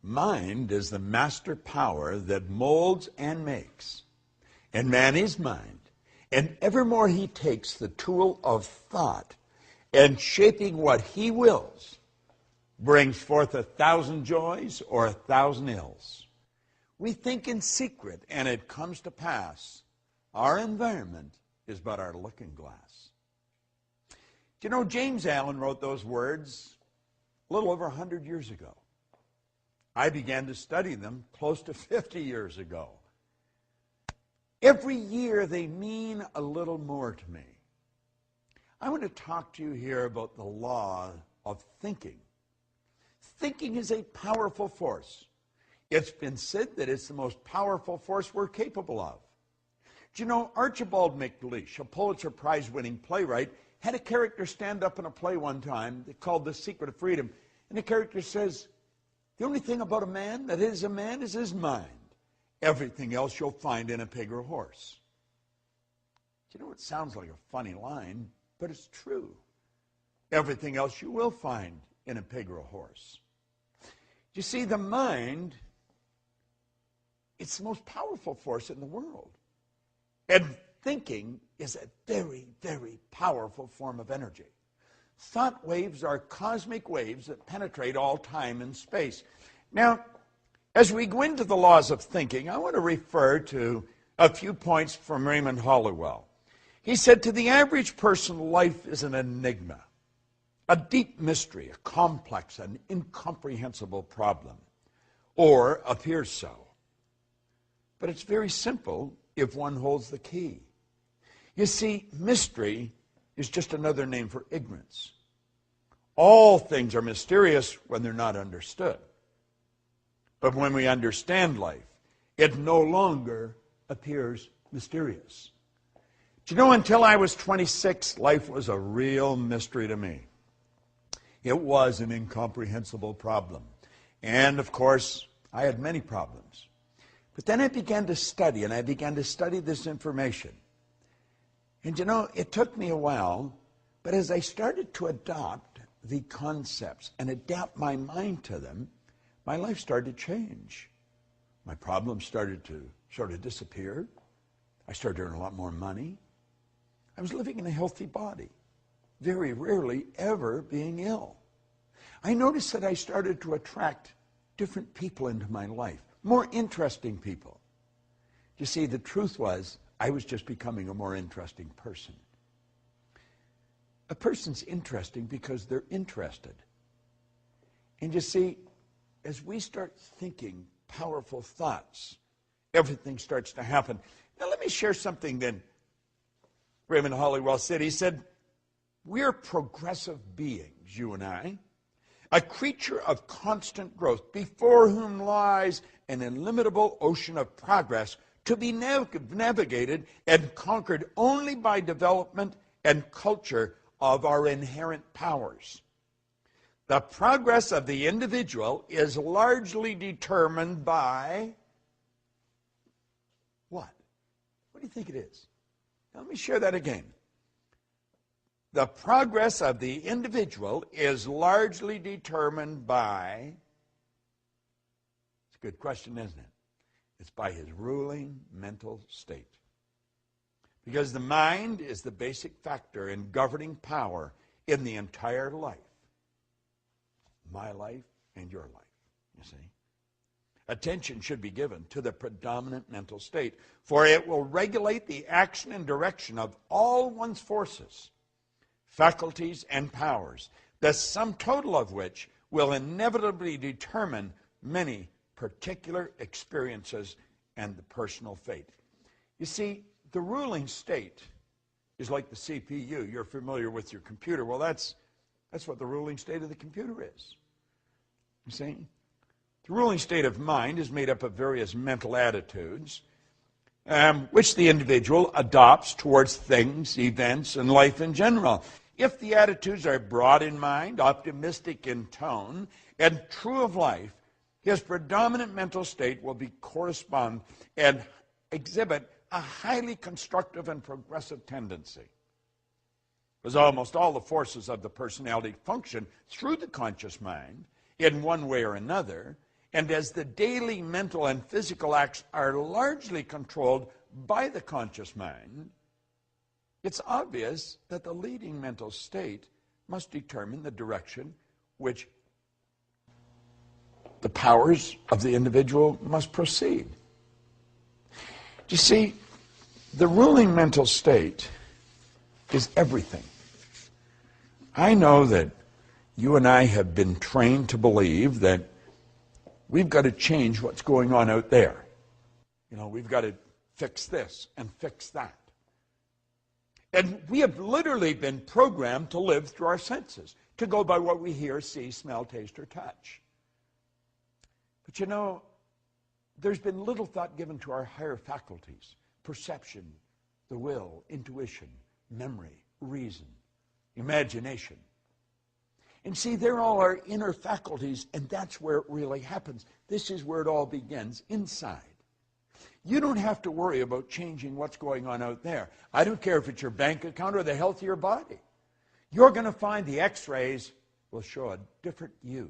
Mind is the master power that molds and makes. And man is mind. And evermore he takes the tool of thought and shaping what he wills brings forth 1,000 joys or 1,000 ills. We think in secret and it comes to pass. Our environment is but our looking glass. Do you know James Allen wrote those words a little over 100 years ago? I began to study them close to 50 years ago. Every year they mean a little more to me. I want to talk to you here about the law of thinking. Thinking is a powerful force. It's been said that it's the most powerful force we're capable of. Do you know Archibald MacLeish, a Pulitzer Prize-winning playwright, had a character stand up in a play one time called The Secret of Freedom. And the character says, the only thing about a man that is a man is his mind. Everything else you'll find in a pig or horse. Do you know, it sounds like a funny line, but it's true. Everything else you will find in a pig or a horse. You see, the mind, it's the most powerful force in the world. And thinking is a very, very powerful form of energy. Thought waves are cosmic waves that penetrate all time and space. Now, as we go into the laws of thinking, I want to refer to a few points from Raymond Hollowell. He said, to the average person, life is an enigma, a deep mystery, a complex and incomprehensible problem, or appears so. But it's very simple if one holds the key. You see, mystery is just another name for ignorance. All things are mysterious when they're not understood. But when we understand life, it no longer appears mysterious. Do you know, until I was 26, life was a real mystery to me. It was an incomprehensible problem. And, of course, I had many problems. But then I began to study, and I began to study this information. And, you know, it took me a while, but as I started to adopt the concepts and adapt my mind to them, my life started to change. My problems started to sort of disappear. I started to earn a lot more money. I was living in a healthy body, very rarely ever being ill. I noticed that I started to attract different people into my life, more interesting people. You see, the truth was, I was just becoming a more interesting person. A person's interesting because they're interested. And you see, as we start thinking powerful thoughts, everything starts to happen. Now let me share something then Raymond Hollowell said. He said, we're progressive beings, you and I, a creature of constant growth, before whom lies an illimitable ocean of progress to be navigated and conquered only by development and culture of our inherent powers. The progress of the individual is largely determined by what? What do you think it is? Now, let me share that again. The progress of the individual is largely determined by, it's a good question, isn't it? It's by his ruling mental state. Because the mind is the basic factor in governing power in the entire life. My life and your life, you see. Attention should be given to the predominant mental state, for it will regulate the action and direction of all one's forces, faculties, and powers, the sum total of which will inevitably determine many particular experiences and the personal fate. You see, the ruling state is like the CPU. You're familiar with your computer. Well, that's what the ruling state of the computer is. You see? The ruling state of mind is made up of various mental attitudes, which the individual adopts towards things, events, and life in general. If the attitudes are broad in mind, optimistic in tone, and true of life, his predominant mental state will correspond and exhibit a highly constructive and progressive tendency. Because almost all the forces of the personality function through the conscious mind in one way or another, And as the daily mental and physical acts are largely controlled by the conscious mind, it's obvious that the leading mental state must determine the direction which the powers of the individual must proceed. You see, the ruling mental state is everything. I know that you and I have been trained to believe that we've got to change what's going on out there. You know, we've got to fix this and fix that. And we have literally been programmed to live through our senses, to go by what we hear, see, smell, taste, or touch. But you know, there's been little thought given to our higher faculties: perception, the will, intuition, memory, reason, imagination. And see, they're all our inner faculties, and that's where it really happens. This is where it all begins, inside. You don't have to worry about changing what's going on out there. I don't care if it's your bank account or the health of your body. You're going to find the x-rays will show a different you.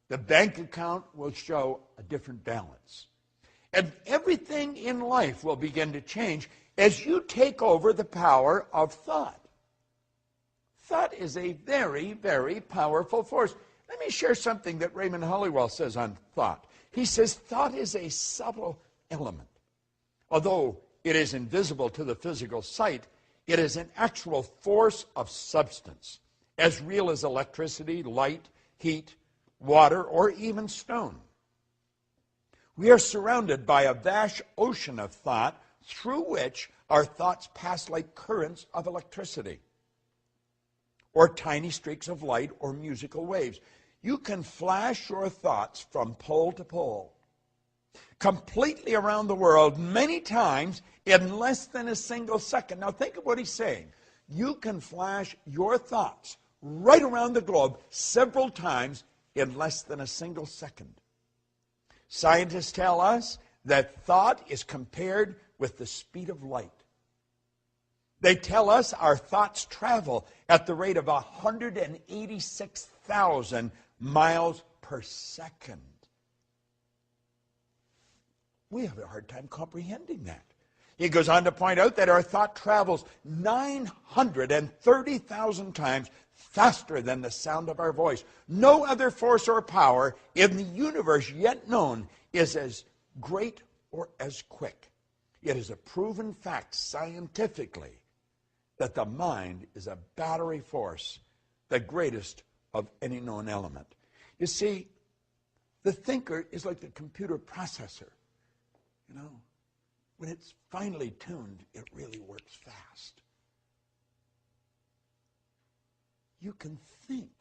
The bank account will show a different balance. And everything in life will begin to change as you take over the power of thought. Thought is a very, very powerful force. Let me share something that Raymond Hollywell says on thought. He says thought is a subtle element. Although it is invisible to the physical sight, it is an actual force of substance, as real as electricity, light, heat, water, or even stone. We are surrounded by a vast ocean of thought through which our thoughts pass like currents of electricity, or tiny streaks of light, or musical waves. You can flash your thoughts from pole to pole, completely around the world, many times in less than a single second. Now think of what he's saying. You can flash your thoughts right around the globe several times in less than a single second. Scientists tell us that thought is compared with the speed of light. They tell us our thoughts travel at the rate of 186,000 miles per second. We have a hard time comprehending that. He goes on to point out that our thought travels 930,000 times faster than the sound of our voice. No other force or power in the universe yet known is as great or as quick. It is a proven fact scientifically that the mind is a battery force, the greatest of any known element. You see, the thinker is like the computer processor. You know, when it's finely tuned, it really works fast. You can think,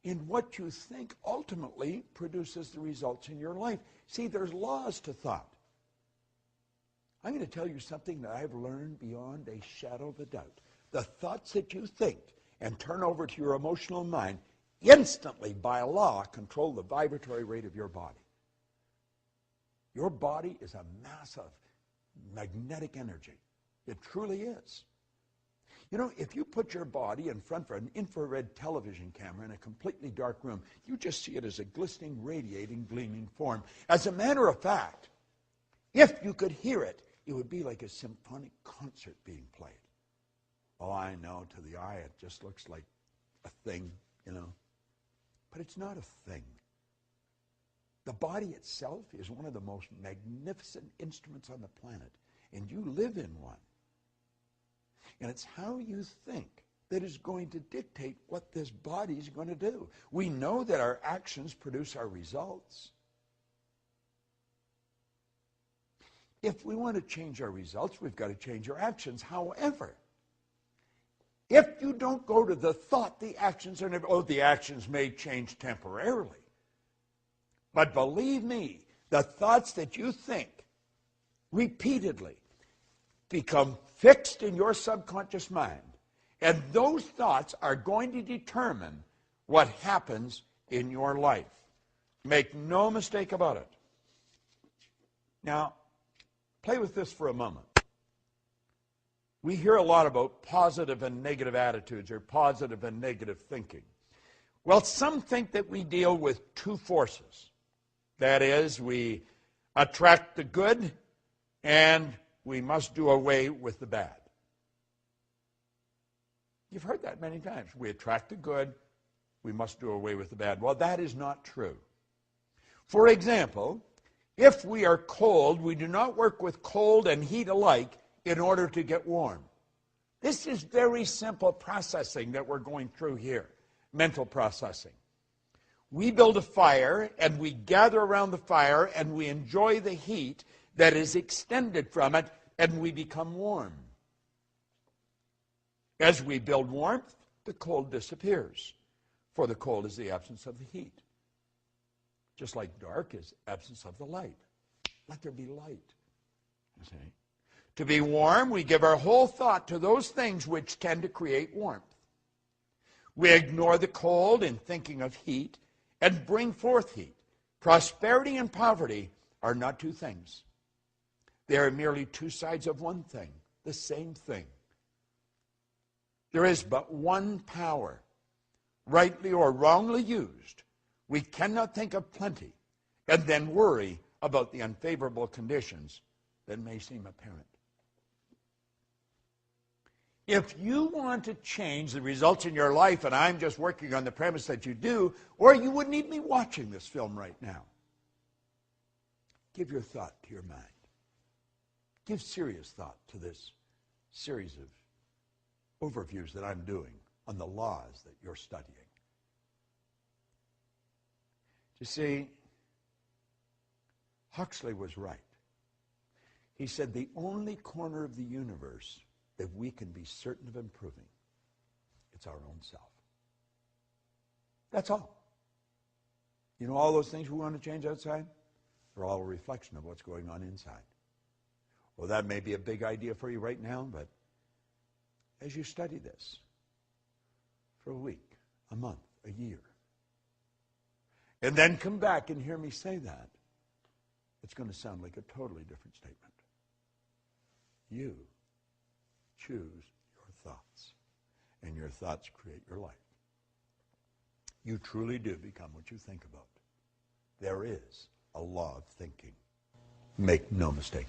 and what you think ultimately produces the results in your life. See, there's laws to thought. I'm going to tell you something that I've learned beyond a shadow of a doubt. The thoughts that you think and turn over to your emotional mind instantly, by law, control the vibratory rate of your body. Your body is a mass of magnetic energy. It truly is. You know, if you put your body in front of an infrared television camera in a completely dark room, you just see it as a glistening, radiating, gleaming form. As a matter of fact, if you could hear it, it would be like a symphonic concert being played. Oh, I know, to the eye it just looks like a thing, you know. But it's not a thing. The body itself is one of the most magnificent instruments on the planet, and you live in one. And it's how you think that is going to dictate what this body is going to do. We know that our actions produce our results. If we want to change our results, we've got to change our actions. However, if you don't go to the thought, the actions are never, the actions may change temporarily. But believe me, the thoughts that you think repeatedly become fixed in your subconscious mind. And those thoughts are going to determine what happens in your life. Make no mistake about it. Now, play with this for a moment. We hear a lot about positive and negative attitudes or positive and negative thinking. Well, some think that we deal with two forces. That is, we attract the good and we must do away with the bad. You've heard that many times. We attract the good, we must do away with the bad. Well, that is not true. For example, if we are cold, we do not work with cold and heat alike in order to get warm. This is very simple processing that we're going through here, mental processing. We build a fire and we gather around the fire and we enjoy the heat that is extended from it and we become warm. As we build warmth, the cold disappears, for the cold is the absence of the heat. Just like dark is absence of the light. Let there be light. You see? To be warm, we give our whole thought to those things which tend to create warmth. We ignore the cold in thinking of heat and bring forth heat. Prosperity and poverty are not two things. They are merely two sides of one thing, the same thing. There is but one power. Rightly or wrongly used, we cannot think of plenty and then worry about the unfavorable conditions that may seem apparent. If you want to change the results in your life, and I'm just working on the premise that you do, or you wouldn't even be watching this film right now, give your thought to your mind. Give serious thought to this series of overviews that I'm doing on the laws that you're studying. You see, Huxley was right. He said the only corner of the universe that we can be certain of improving, it's our own self. That's all. You know, all those things we want to change outside, they're all a reflection of what's going on inside. Well, that may be a big idea for you right now, but as you study this for a week, a month, a year, and then come back and hear me say that, it's going to sound like a totally different statement. You choose your thoughts, and your thoughts create your life. You truly do become what you think about. There is a law of thinking. Make no mistake.